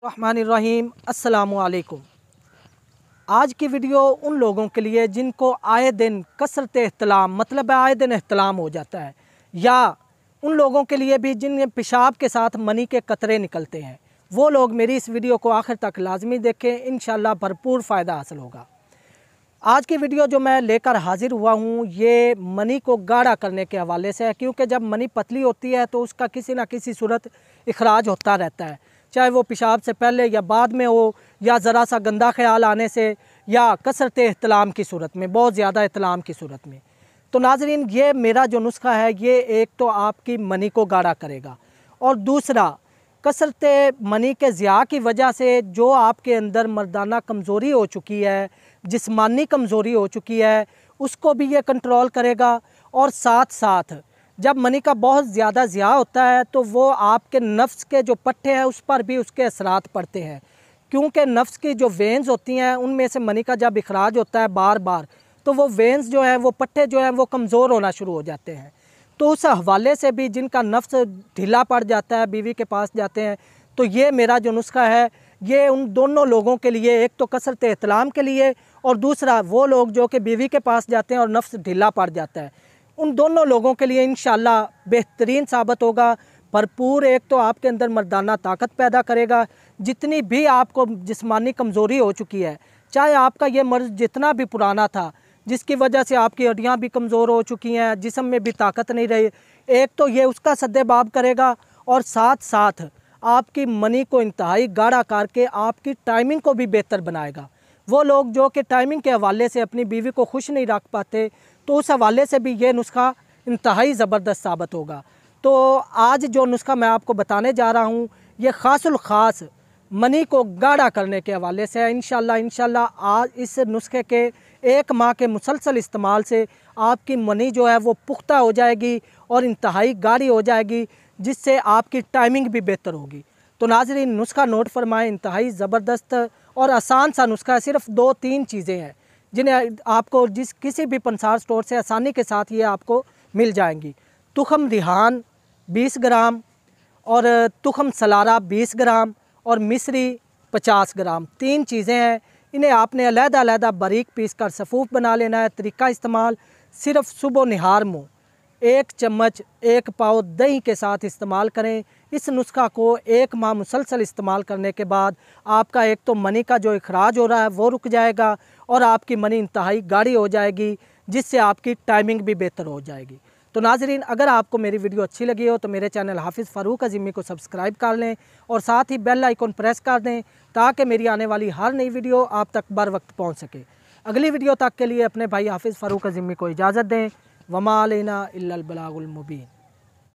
रहमानिर्रहीम अस्सलामुअलैकुम। आज की वीडियो उन लोगों के लिए जिनको आए दिन कसरत एहतलाम मतलब आए दिन एहतलाम हो जाता है, या उन लोगों के लिए भी जिनमें पेशाब के साथ मनी के कतरे निकलते हैं। वो लोग मेरी इस वीडियो को आखिर तक लाजमी देखें, इंशाल्लाह भरपूर फ़ायदा हासिल होगा। आज की वीडियो जो मैं लेकर हाजिर हुआ हूँ ये मनी को गाढ़ा करने के हवाले से है, क्योंकि जब मनी पतली होती है तो उसका किसी न किसी सूरत इखराज होता रहता है, चाहे वो पेशाब से पहले या बाद में हो, या ज़रा सा गंदा ख्याल आने से, या कसरत एहतलाम की सूरत में, बहुत ज़्यादा एहतलाम की सूरत में। तो नाज़रीन, ये मेरा जो नुस्खा है ये एक तो आपकी मनी को गाढ़ा करेगा, और दूसरा कसरत मनी के ज़िया की वजह से जो आपके अंदर मर्दाना कमज़ोरी हो चुकी है, जिस्मानी कमज़ोरी हो चुकी है, उसको भी ये कंट्रोल करेगा। और साथ साथ जब मनी का बहुत ज़्यादा ज़िया होता है तो वो आपके नफ्स के जो पट्टे हैं उस पर भी उसके असरात पड़ते हैं, क्योंकि नफ्स की जो वेन्स होती हैं उनमें से मनी का जब इखराज होता है बार बार, तो वो वेन्स जो हैं, वो पट्टे जो हैं वो कमज़ोर होना शुरू हो जाते हैं। तो उस हवाले से भी जिनका नफ्स ढीला पड़ जाता है, बीवी के पास जाते हैं, तो ये मेरा जो नुस्खा है ये उन दोनों लोगों के लिए, एक तो कसरत एहतलाम के लिए, और दूसरा वो लोग जो कि बीवी के पास जाते हैं और नफ्स ढीला पड़ जाता है, उन दोनों लोगों के लिए इंशाल्लाह बेहतरीन साबित होगा। भरपूर एक तो आपके अंदर मर्दाना ताकत पैदा करेगा। जितनी भी आपको जिस्मानी कमज़ोरी हो चुकी है, चाहे आपका ये मर्ज़ जितना भी पुराना था, जिसकी वजह से आपकी हड्डियाँ भी कमज़ोर हो चुकी हैं, जिस्म में भी ताकत नहीं रही, एक तो ये उसका सद्देबाब करेगा, और साथ साथ आपकी मनी को इंतहाई गाढ़ा करके आपकी टाइमिंग को भी बेहतर बनाएगा। वो लोग जो कि टाइमिंग के हवाले से अपनी बीवी को खुश नहीं रख पाते, तो उस हवाले से भी ये नुस्खा इंतहाई ज़बरदस्त साबित होगा। तो आज जो नुस्खा मैं आपको बताने जा रहा हूँ ये ख़ासुल ख़ास मनी को गाढ़ा करने के हवाले से है। इंशाल्लाह आज इस नुस्खे के 1 माह के मुसलसल इस्तेमाल से आपकी मनी जो है वो पुख्ता हो जाएगी और इंतहाई गाढ़ी हो जाएगी, जिससे आपकी टाइमिंग भी बेहतर होगी। तो नाज़रीन, नुस्खा नोट फरमाएं, इंतहाई ज़बरदस्त और आसान सा नुस्खा है। सिर्फ 2-3 चीज़ें हैं जिन्हें आपको किसी भी पंसार स्टोर से आसानी के साथ ये आपको मिल जाएंगी। तुखम रिहान 20 ग्राम, और तुखम सलारा 20 ग्राम, और मिस्री 50 ग्राम। 3 चीज़ें हैं, इन्हें आपने अलग-अलग बारीक पीस कर सफ़ूफ बना लेना है। तरीका इस्तेमाल सिर्फ सुबह निहार मुँह 1 चम्मच 1 पाव दही के साथ इस्तेमाल करें। इस नुस्खा को 1 माह मुसलसल इस्तेमाल करने के बाद आपका एक तो मनी का जो इखराज हो रहा है वो रुक जाएगा, और आपकी मनी इंतहाई गाढ़ी हो जाएगी, जिससे आपकी टाइमिंग भी बेहतर हो जाएगी। तो नाज़रीन, अगर आपको मेरी वीडियो अच्छी लगी हो तो मेरे चैनल हाफिज़ फ़ारूक अज़ीमी को सब्सक्राइब कर लें, और साथ ही बेल आइकन प्रेस कर दें, ताकि मेरी आने वाली हर नई वीडियो आप तक बर वक्त पहुँच सके। अगली वीडियो तक के लिए अपने भाई हाफिज़ फ़ारूक अज़ीमी को इजाज़त दें। वमा अलैना इल्लल बलागुल मुबीन।